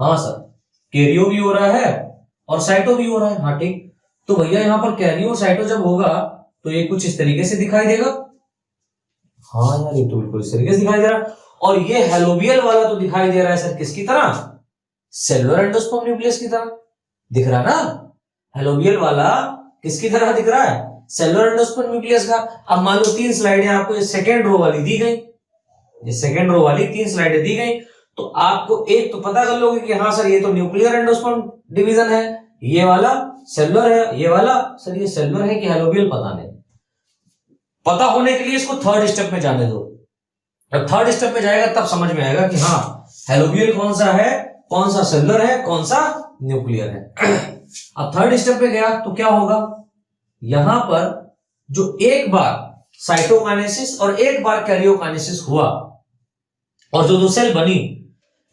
हाँ सर, कैरियो भी हो रहा है और साइटो भी हो रहा है। हाँ ठीक, तो भैया यहां पर कैरियो और साइटो जब होगा तो ये कुछ इस तरीके से दिखाई देगा। हाँ यार, ये तो बिल्कुल इस तरीके से दिखाई दे रहा है। और ये हेलोबियल वाला तो दिखाई दे रहा है सर किसकी तरह, सेलुलर एंडोस्पर्म न्यूक्लियस की तरह दिख रहा है ना। हेलोबियल वाला किसकी तरह दिख रहा है, सेलुलर एंडोस्पर्म न्यूक्लियस का। अब मान लो 3 स्लाइडें आपको ये सेकेंड रो वाली दी गई, ये सेकेंड रो वाली 3 स्लाइडें दी गई, तो आपको एक तो पता कर लोगे कि हाँ सर ये तो न्यूक्लियर एंडोस्पर्म डिवीजन है, ये वाला सेलुलर है, ये वाला सर ये सेलुलर है कि हेलोबियल पता नहीं। पता होने के लिए इसको थर्ड स्टेप में जाने दो, जब थर्ड स्टेप में जाएगा तब समझ में आएगा कि हाँ हेलोबियल कौन सा है, कौन सा सेलुलर है, कौन सा न्यूक्लियर है। अब थर्ड स्टेप पे गया तो क्या होगा, यहां पर जो एक बार साइटोकाइनेसिस और एक बार कैरियोकाइनेसिस हुआ और जो 2 सेल बनी,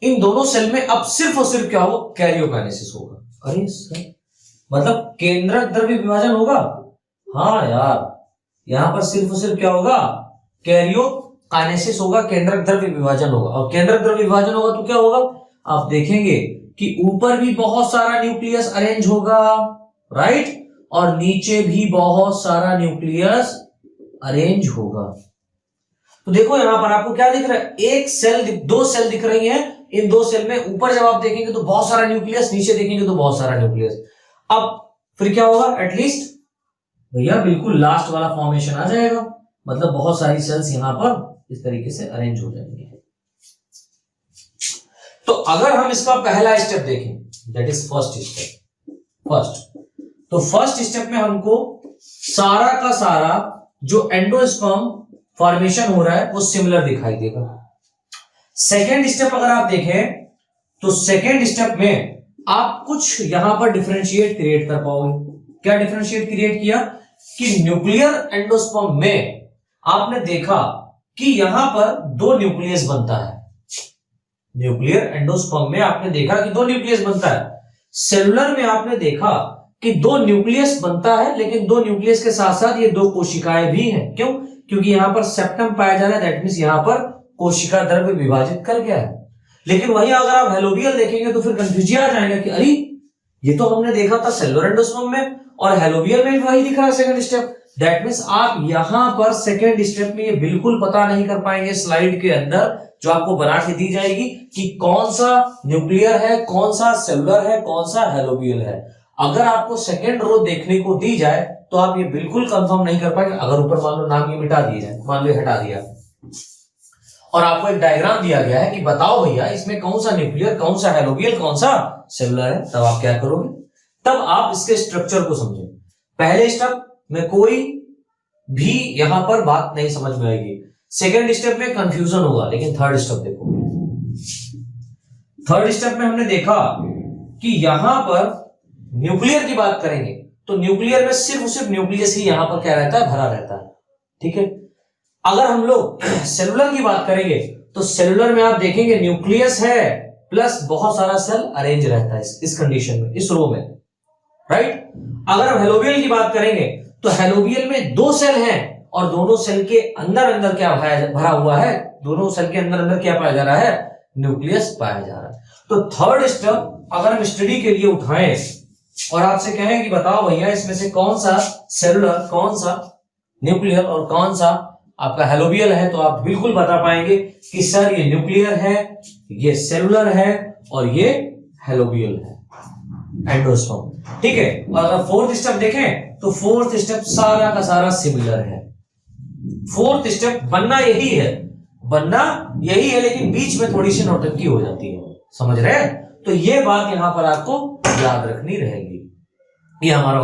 इन दोनों सेल में अब सिर्फ और सिर्फ क्या होगा, कैरियोकाइनेसिस होगा। अरे सर मतलब केंद्रक द्रव्य विभाजन होगा। हाँ यार, यहां पर सिर्फ और सिर्फ क्या होगा, कैरियोकाइनेसिस होगा, केंद्रक द्रव्य विभाजन होगा। और केंद्रक द्रव्य विभाजन होगा तो क्या होगा, आप देखेंगे कि ऊपर भी बहुत सारा न्यूक्लियस अरेंज होगा, राइट, और नीचे भी बहुत सारा न्यूक्लियस अरेंज होगा। तो देखो यहां पर आपको क्या दिख रहा है, एक सेल 2 सेल दिख रही हैं, इन 2 सेल में ऊपर जब आप देखेंगे तो बहुत सारा न्यूक्लियस, नीचे देखेंगे तो बहुत सारा न्यूक्लियस। अब फिर क्या होगा, एटलीस्ट भैया बिल्कुल लास्ट वाला फॉर्मेशन आ जाएगा, मतलब बहुत सारी सेल्स यहां पर इस तरीके से अरेंज हो जाएंगे। तो अगर हम इसका पहला स्टेप देखें, दैट इज फर्स्ट स्टेप, तो फर्स्ट स्टेप में हमको सारा का सारा जो एंडोस्पर्म फॉर्मेशन हो रहा है वो सिमिलर दिखाई देगा। सेकेंड स्टेप अगर आप देखें तो सेकेंड स्टेप में आप कुछ यहां पर डिफरेंशिएट क्रिएट कर पाओगे। क्या डिफरेंशिएट क्रिएट किया कि न्यूक्लियर एंडोस्पर्म में आपने देखा कि यहां पर 2 न्यूक्लियस बनता है। न्यूक्लियर एंडोस्पर्म में आपने देखा कि 2 न्यूक्लियस बनता है। सेलुलर में आपने देखा कि 2 न्यूक्लियस बनता है, लेकिन 2 न्यूक्लियस के साथ साथ ये 2 कोशिकाएं भी हैं। क्यों? क्योंकि यहां पर सेप्टम पाया जा रहा है, दैट मींस यहां पर कोशिका द्रव्य विभाजित कर गया है। लेकिन वही अगर आप हेलोबियल देखेंगे तो फिर कंफ्यूजन आ जाएगा कि अरे ये तो हमने देखा था सेलुलर एंडोस्पर्म में, और हेलोबियल में भी वही दिख रहा है सेकंड स्टेप। दैट मींस आप यहां पर सेकंड स्टेप में ये बिल्कुल पता नहीं कर पाएंगे स्लाइड के अंदर जो आपको बना के दी जाएगी कि कौन सा न्यूक्लियर है, कौन सा सेलुलर है, कौन सा हेलोबियल है। अगर आपको सेकेंड रो देखने को दी जाए तो आप ये बिल्कुल कंफर्म नहीं कर पाएंगे। अगर ऊपर मान लो नाम ये मिटा दिया जाए, मान लो हटा दिया, और आपको एक डायग्राम दिया गया है कि बताओ भैया इसमें कौन सा न्यूक्लियर, कौन सा हेलोबियल, कौन सा सेलुलर है, तब आप क्या करोगे, तब आप इसके स्ट्रक्चर को समझें। पहले स्टेप में कोई भी यहां पर बात नहीं समझ में आएगी, सेकेंड स्टेप में कंफ्यूजन होगा, लेकिन थर्ड स्टेप देखो। थर्ड स्टेप में हमने देखा कि यहां पर न्यूक्लियर की बात करेंगे तो न्यूक्लियर में सिर्फ न्यूक्लियस ही यहां पर क्या रहता है, भरा रहता है। ठीक है, अगर हम लोग सेलुलर की बात करेंगे तो सेलुलर में आप देखेंगे न्यूक्लियस है प्लस बहुत सारा सेल अरेंज रहता है इस कंडीशन में, इस रो में, राइट। अगर हम हेलोबियल की बात करेंगे तो हेलोबियल में 2 सेल हैं और दोनों सेल के अंदर अंदर क्या भरा हुआ है, दोनों सेल के अंदर अंदर क्या पाया जा रहा है, न्यूक्लियस पाया जा रहा है। तो थर्ड स्टेप अगर हम स्टडी के लिए उठाएं और आपसे कहें कि बताओ भैया इसमें से कौन सा सेलुलर, कौन सा न्यूक्लियर और कौन सा आपका हेलोबियल है, तो आप बिल्कुल बता पाएंगे कि सर ये न्यूक्लियर है, ये सेलुलर है और ये हेलोबियल है, एंडोस्पर्म। ठीक है, और अगर फोर्थ स्टेप देखें तो फोर्थ स्टेप सारा का सारा सिमिलर है। फोर्थ स्टेप बनना यही है, लेकिन बीच में थोड़ी सी नौटंकी हो जाती है, समझ रहे हैं। तो ये बात यहां पर आपको याद रखनी रहेगी। ये हमारा